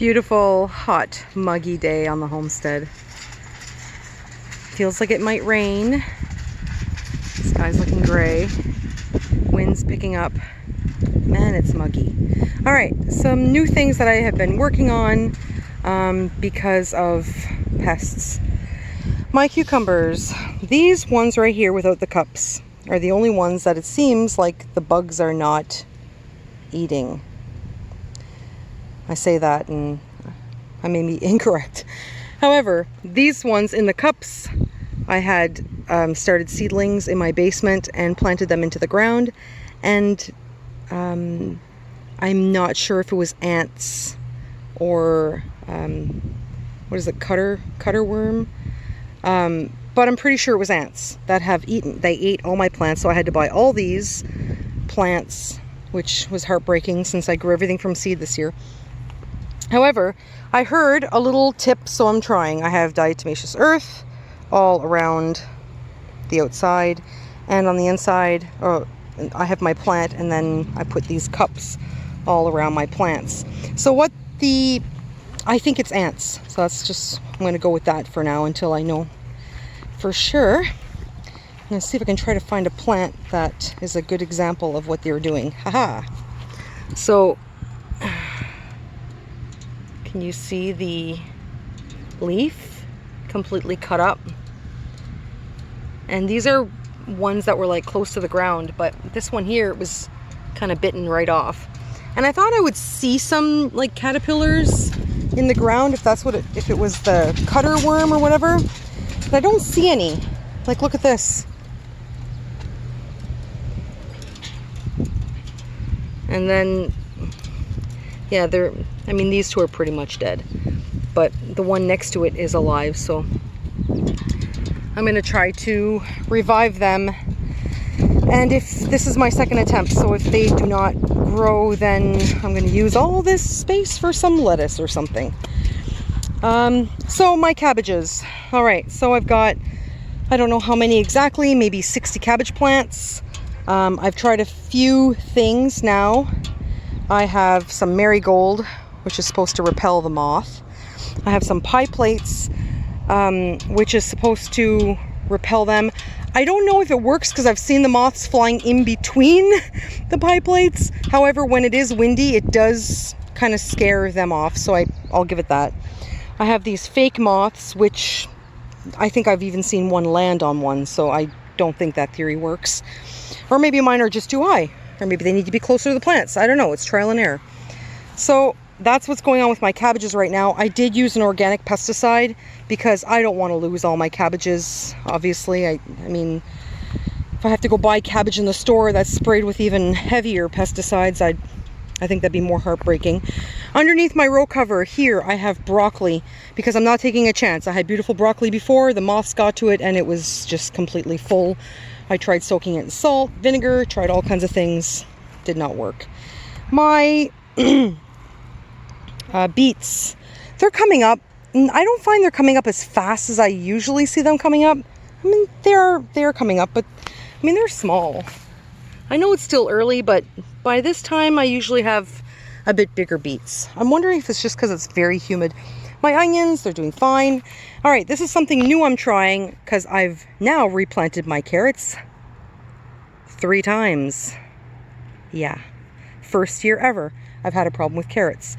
Beautiful, hot, muggy day on the homestead. Feels like it might rain. Sky's looking gray. Wind's picking up. Man, it's muggy. All right, some new things that I have been working on because of pests. My cucumbers, these ones right here without the cups, are the only ones that it seems like the bugs are not eating. I say that and I may be incorrect. However, these ones in the cups, I had started seedlings in my basement and planted them into the ground, and I'm not sure if it was ants or what is it, cutter worm, but I'm pretty sure it was ants that have eaten. They ate all my plants, so I had to buy all these plants, which was heartbreaking since I grew everything from seed this year. However, I heard a little tip, so I'm trying. I have diatomaceous earth all around the outside, and on the inside I have my plant, and then I put these cups all around my plants. So I think it's ants, so that's just, I'm going to go with that for now until I know for sure. I'm going to see if I can try to find a plant that is a good example of what they're doing. Haha. So can you see the leaf completely cut up? And these are ones that were like close to the ground, but this one here was kind of bitten right off. And I thought I would see some like caterpillars in the ground if it was the cutter worm or whatever, but I don't see any. Like, look at this. And then yeah, these two are pretty much dead, but the one next to it is alive, so I'm going to try to revive them. And if this is my second attempt, so if they do not grow, then I'm going to use all this space for some lettuce or something. So my cabbages. All right, so I've got, I don't know how many exactly, maybe 60 cabbage plants. I've tried a few things now. I have some marigold, which is supposed to repel the moth. I have some pie plates, which is supposed to repel them. I don't know if it works because I've seen the moths flying in between the pie plates. However, when it is windy, it does kind of scare them off, so I'll give it that. I have these fake moths, which I think I've even seen one land on one, so I don't think that theory works. Or maybe mine are just too high. Or maybe they need to be closer to the plants. I don't know. It's trial and error. So that's what's going on with my cabbages right now. I did use an organic pesticide because I don't want to lose all my cabbages. Obviously, I mean, if I have to go buy cabbage in the store that's sprayed with even heavier pesticides, I think that'd be more heartbreaking. Underneath my row cover here, I have broccoli because I'm not taking a chance. I had beautiful broccoli before. The moths got to it and it was just completely full. I tried soaking it in salt, vinegar, tried all kinds of things. Did not work. My beets, they're coming up. I don't find they're coming up as fast as I usually see them coming up. I mean, they're coming up, but I mean, they're small. I know it's still early, but by this time I usually have a bit bigger beets. I'm wondering if it's just because it's very humid. My onions, they're doing fine. All right, this is something new I'm trying because I've now replanted my carrots 3 times. Yeah, first year ever I've had a problem with carrots.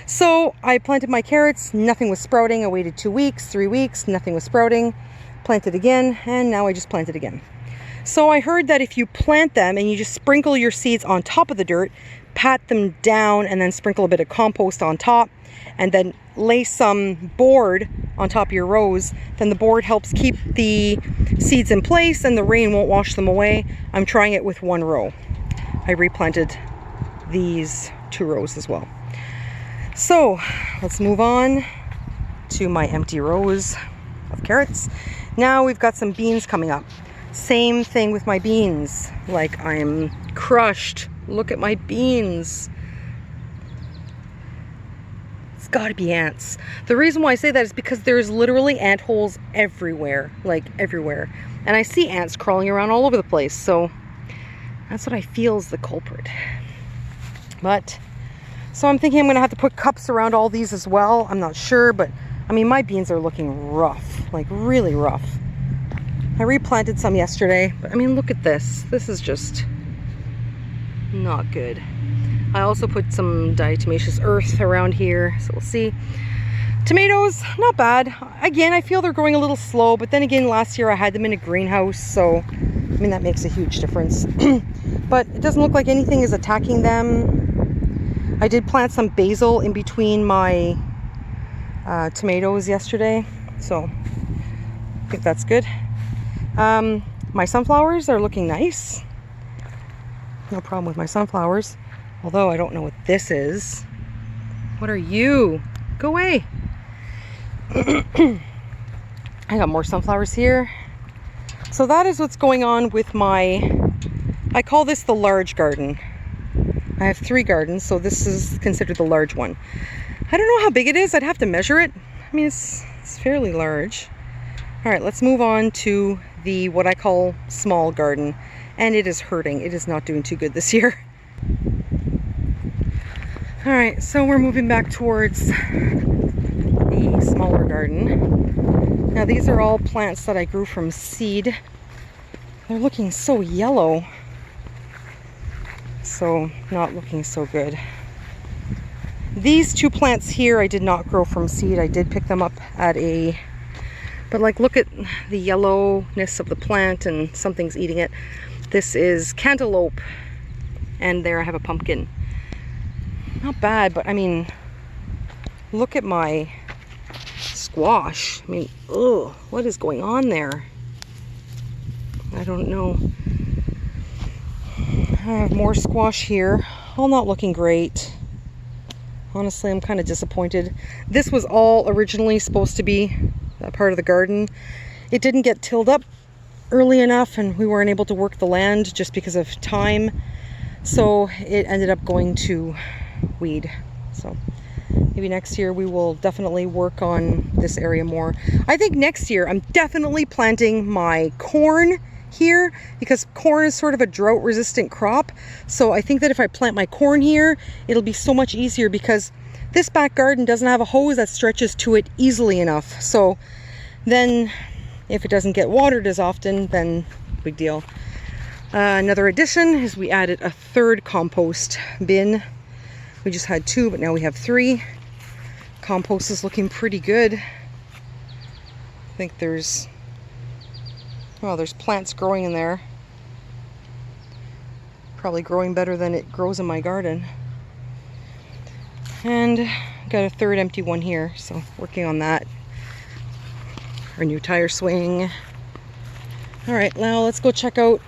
So I planted my carrots, nothing was sprouting. I waited 2 weeks, 3 weeks, nothing was sprouting. Planted again, and now I just planted again. So I heard that if you plant them and you just sprinkle your seeds on top of the dirt, pat them down, and then sprinkle a bit of compost on top, and then lay some board on top of your rows, then the board helps keep the seeds in place and the rain won't wash them away. I'm trying it with 1 row. I replanted these 2 rows as well. So let's move on to my empty rows of carrots. Now we've got some beans coming up. Same thing with my beans. Like, I'm crushed. Look at my beans. It's gotta be ants. The reason why I say that is because there's literally ant holes everywhere, like everywhere. And I see ants crawling around all over the place, so that's what I feel is the culprit. But So I'm thinking I'm gonna have to put cups around all these as well. I'm not sure, but I mean, my beans are looking rough, like really rough. I replanted some yesterday, but I mean, look at this. This is just not good. I also put some diatomaceous earth around here, so we'll see. Tomatoes, not bad. Again, I feel they're growing a little slow, but then again, last year I had them in a greenhouse, so I mean, that makes a huge difference. But it doesn't look like anything is attacking them. I did plant some basil in between my tomatoes yesterday, so I think that's good. My sunflowers are looking nice. No problem with my sunflowers, although I don't know what this is. What are you? Go away. I got more sunflowers here. So that is what's going on with my, I call this the large garden. I have 3 gardens, so this is considered the large one. I don't know how big it is. I'd have to measure it. I mean, it's fairly large. All right, let's move on to the what I call small garden. And it is hurting. It is not doing too good this year. All right, so we're moving back towards the smaller garden. Now these are all plants that I grew from seed. They're looking so yellow. So not looking so good. These 2 plants here I did not grow from seed. I did pick them up at a, but like look at the yellowness of the plant and something's eating it. This is cantaloupe, and there I have a pumpkin. Not bad, but I mean, look at my squash. I mean, ugh, what is going on there? I don't know. I have more squash here, all not looking great. Honestly, I'm kind of disappointed. This was all originally supposed to be a part of the garden. It didn't get tilled up early enough, and we weren't able to work the land just because of time. So it ended up going to weed. So maybe next year we will definitely work on this area more. I think next year I'm definitely planting my corn here, because corn is sort of a drought resistant crop. So I think that if I plant my corn here, it'll be so much easier, because this back garden doesn't have a hose that stretches to it easily enough. So then if it doesn't get watered as often, then big deal. Another addition is we added a 3rd compost bin. We just had 2, but now we have 3. Compost is looking pretty good. I think there's plants growing in there. Probably growing better than it grows in my garden. And got a 3rd empty one here, so working on that. Our new tire swing. All right, now let's go check out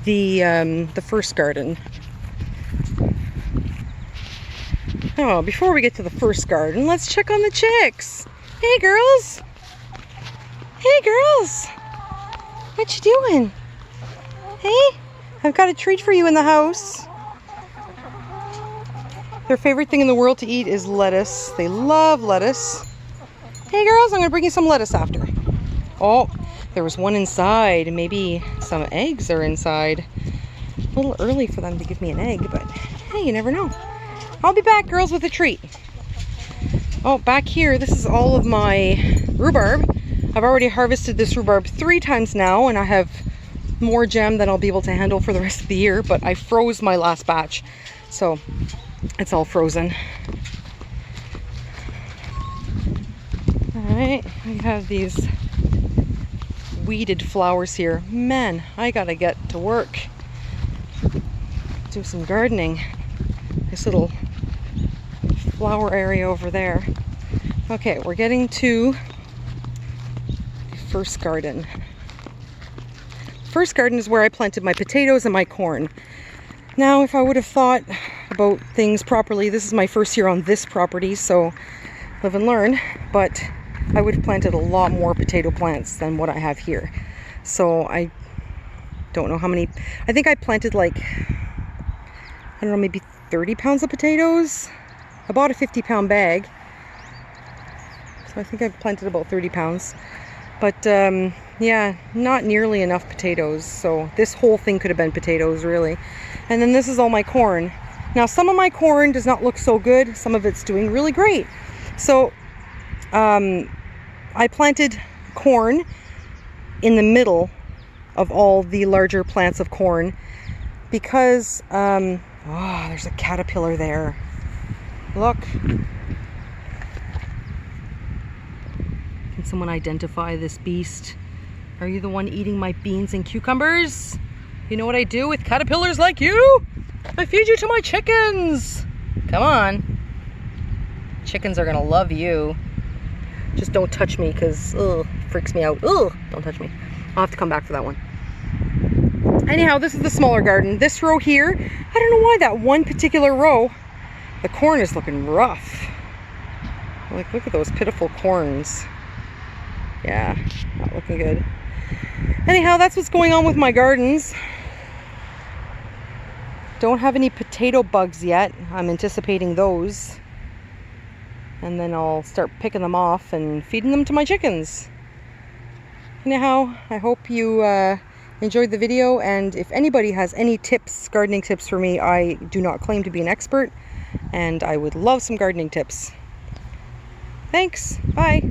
the first garden. Oh, before we get to the first garden, let's check on the chicks. Hey, girls. Hey, girls. What you doing? Hey, I've got a treat for you in the house. Their favorite thing in the world to eat is lettuce. They love lettuce. Hey, girls, I'm gonna bring you some lettuce after. Oh, there was one inside. Maybe some eggs are inside. A little early for them to give me an egg, but hey, you never know. I'll be back, girls, with a treat. Oh, back here, this is all of my rhubarb. I've already harvested this rhubarb 3 times now, and I have more jam than I'll be able to handle for the rest of the year, but I froze my last batch, so it's all frozen. All right, we have these weeded flowers here. Man, I gotta get to work. Do some gardening. This little flower area over there. Okay, we're getting to the first garden. First garden is where I planted my potatoes and my corn. Now, if I would have thought about things properly, this is my first year on this property, so live and learn, but I would have planted a lot more potato plants than what I have here. So I don't know how many, I think I planted like, I don't know, maybe 30 pounds of potatoes. I bought a 50-pound bag, so I think I've planted about 30 pounds. But yeah, not nearly enough potatoes, so this whole thing could have been potatoes, really. And then this is all my corn. Now, some of my corn does not look so good. Some of it's doing really great. So I planted corn in the middle of all the larger plants of corn because, oh, there's a caterpillar there. Look. Can someone identify this beast? Are you the one eating my beans and cucumbers? You know what I do with caterpillars like you? I feed you to my chickens. Come on. Chickens are gonna love you. Just don't touch me because it freaks me out. Ugh, don't touch me. I'll have to come back for that one. Anyhow, this is the smaller garden. This row here, I don't know why that one particular row, the corn is looking rough. Like, look at those pitiful corns. Yeah, not looking good. Anyhow, that's what's going on with my gardens. Don't have any potato bugs yet. I'm anticipating those. And then I'll start picking them off and feeding them to my chickens. Anyhow, I hope you enjoyed the video, and if anybody has any tips, gardening tips for me, I do not claim to be an expert, and I would love some gardening tips. Thanks. Bye.